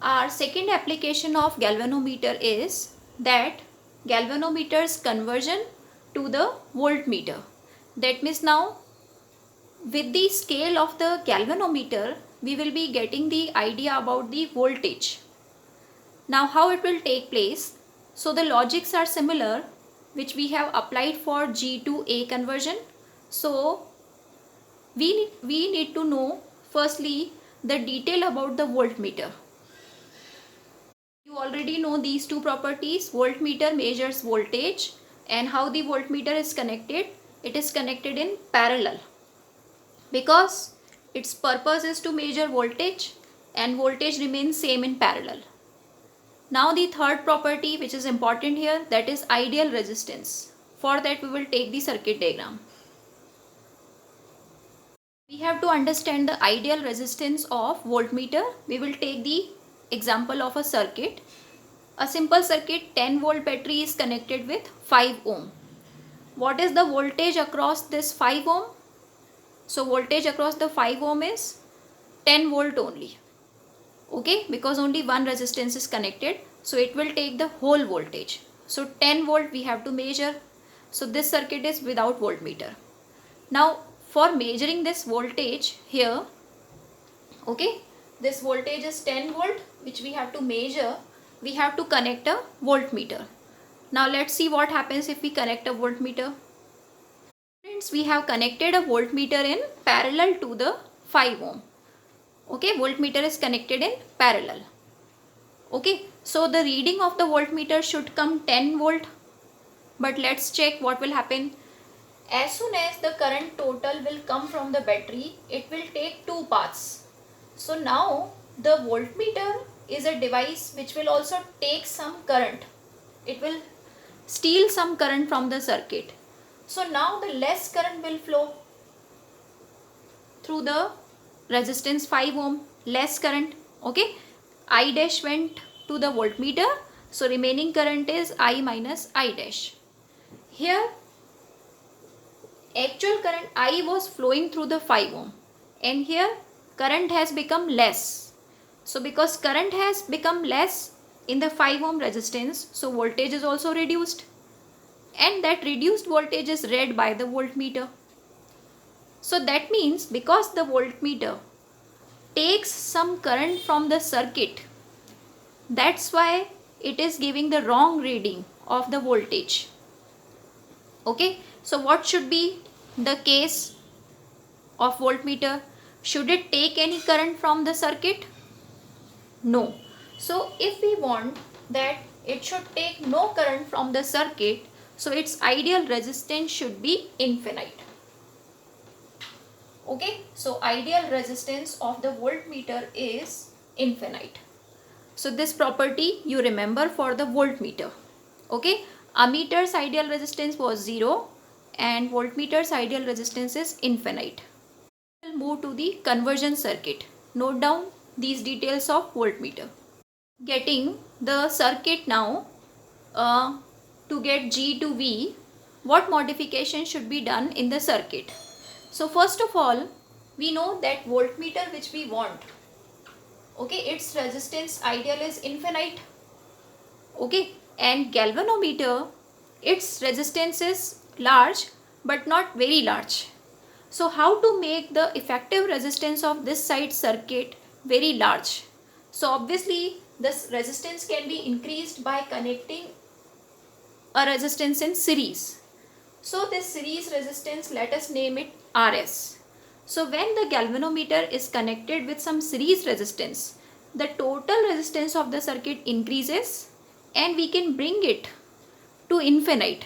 Our second application of galvanometer is that galvanometer's conversion to the voltmeter. That means now with the scale of the galvanometer, we will be getting the idea about the voltage. Now how it will take place? So the logics are similar which we have applied for G to A conversion. So we need to know firstly the detail about the voltmeter. You already know these two properties. Voltmeter measures voltage, and how the voltmeter is connected. It is connected in parallel because its purpose is to measure voltage, and voltage remains same in parallel. Now the third property which is important here, that is ideal resistance. For that we will take the circuit diagram. We have to understand the ideal resistance of voltmeter. We will take the example of a circuit. A simple circuit, 10 volt battery is connected with 5 ohm. What is the voltage across this 5 ohm? So voltage across the 5 ohm is 10 volt only. Okay, because only one resistance is connected, so it will take the whole voltage. So 10 volt we have to measure. So this circuit is without voltmeter. Now for measuring this voltage here, okay, this voltage is 10 volt which we have to measure. We have to connect a voltmeter. Now let's see what happens if we connect a voltmeter. Friends, we have connected a voltmeter in parallel to the 5 ohm. Okay, voltmeter is connected in parallel. Okay, so the reading of the voltmeter should come 10 volt. But let's check what will happen. As soon as the current total will come from the battery, it will take two paths. So now the voltmeter is a device which will also take some current. It will steal some current from the circuit. So now the less current will flow through the resistance 5 ohm, less current. Okay, I dash went to the voltmeter, so remaining current is I minus I dash. Here actual current I was flowing through the 5 ohm, and here current has become less. So because current has become less in the 5 ohm resistance, so voltage is also reduced, and that reduced voltage is read by the voltmeter. So that means because the voltmeter takes some current from the circuit, that's why it is giving the wrong reading of the voltage. Okay, so what should be the case of voltmeter? Should it take any current from the circuit? No. So if we want that it should take no current from the circuit, so its ideal resistance should be infinite. Okay, so ideal resistance of the voltmeter is infinite. So this property you remember for the voltmeter. Okay, ammeter's ideal resistance was 0 and voltmeter's ideal resistance is infinite. We'll move to the conversion circuit. Note down these details of voltmeter. Getting the circuit now to get G to V, what modification should be done in the circuit? So first of all, we know that voltmeter which we want, okay, its resistance ideal is infinite. Okay, and galvanometer, its resistance is large but not very large. So how to make the effective resistance of this side circuit very large? So obviously this resistance can be increased by connecting a resistance in series. So this series resistance, let us name it RS. So when the galvanometer is connected with some series resistance, the total resistance of the circuit increases and we can bring it to infinite.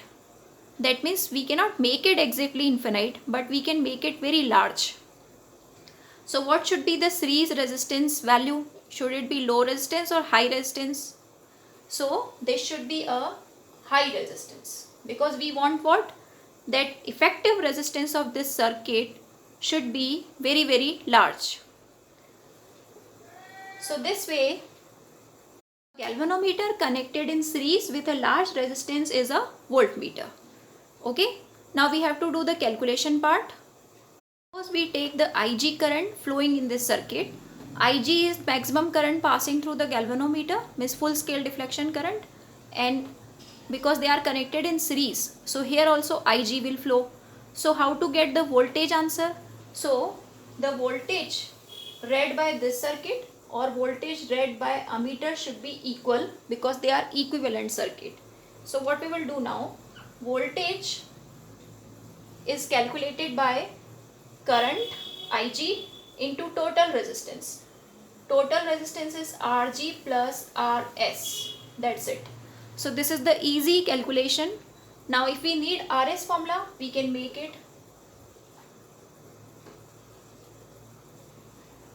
That means we cannot make it exactly infinite, but we can make it very large. So what should be the series resistance value? Should it be low resistance or high resistance? So this should be a high resistance, because we want what? That effective resistance of this circuit should be very, very large. So this way, galvanometer connected in series with a large resistance is a voltmeter. Okay, now we have to do the calculation part. Suppose we take the Ig current flowing in this circuit. Ig is maximum current passing through the galvanometer, means full scale deflection current, and because they are connected in series, so here also Ig will flow. So how to get the voltage answer? So the voltage read by this circuit or voltage read by ammeter should be equal because they are equivalent circuit. So what we will do now, voltage is calculated by current Ig into total resistance. Total resistance is Rg plus Rs. That's it. So this is the easy calculation. Now if we need Rs formula, we can make it.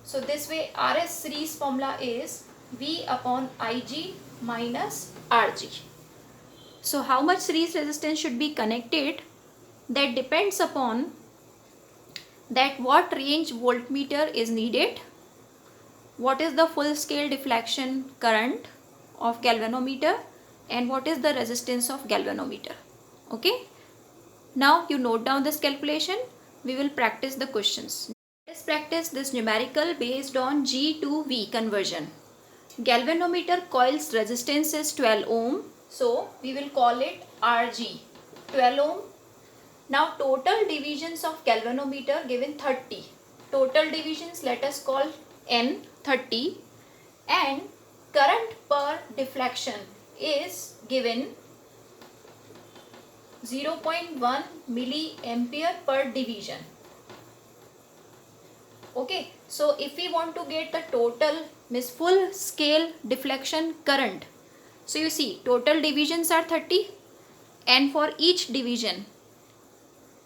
So this way Rs series formula is V upon Ig minus Rg. So how much series resistance should be connected? That depends upon that what range voltmeter is needed, what is the full scale deflection current of galvanometer, and what is the resistance of galvanometer. Okay. Now you note down this calculation. We will practice the questions. Let us practice this numerical based on G to V conversion. Galvanometer coil's resistance is 12 ohm. So we will call it Rg, 12 ohm. Now total divisions of galvanometer given 30. Total divisions let us call N 30, and current per deflection is given 0.1 milliampere per division. Okay, so if we want to get the total means full scale deflection current, so you see total divisions are 30, and for each division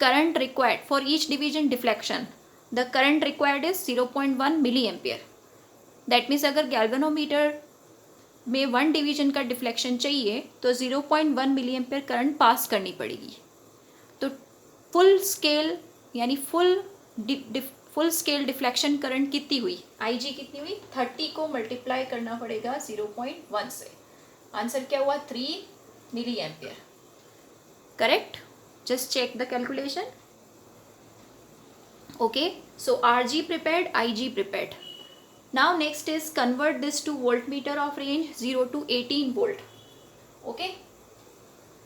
current required, for each division deflection, the current required is 0.1 milliampere. That means अगर galvanometer में 1 division का deflection चाहिए तो 0.1 milliampere current pass करनी पड़ेगी. तो full scale यानी full scale deflection current कितनी हुई, Ig कितनी हुई, 30 को मल्टीप्लाई करना पड़ेगा 0.1 से. आंसर क्या हुआ, 3 milliampere. Correct. Just check the calculation. Okay, so Rg prepared, Ig prepared. Now next is convert this to voltmeter of range 0 to 18 volt. Okay,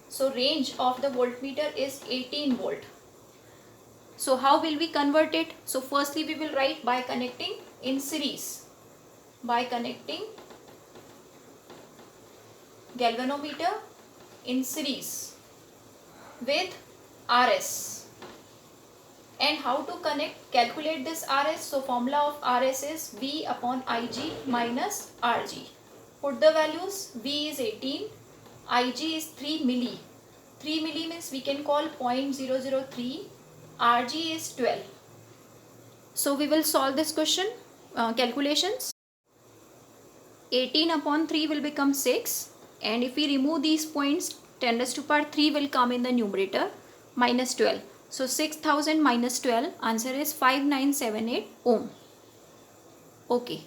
so range of the voltmeter is 18 volt. So how will we convert it? So firstly we will write by connecting in series, by connecting galvanometer in series with Rs. And how to calculate this Rs? So formula of Rs is V upon Ig minus Rg. Put the values. V is 18, Ig is 3 milli. 3 milli means we can call 0.003, Rg is 12. So we will solve this question, calculations. 18 upon 3 will become 6, and if we remove these points, 10 raised to power 3 will come in the numerator, minus 12. So 6000 minus 12, answer is 5978 ohm. Okay.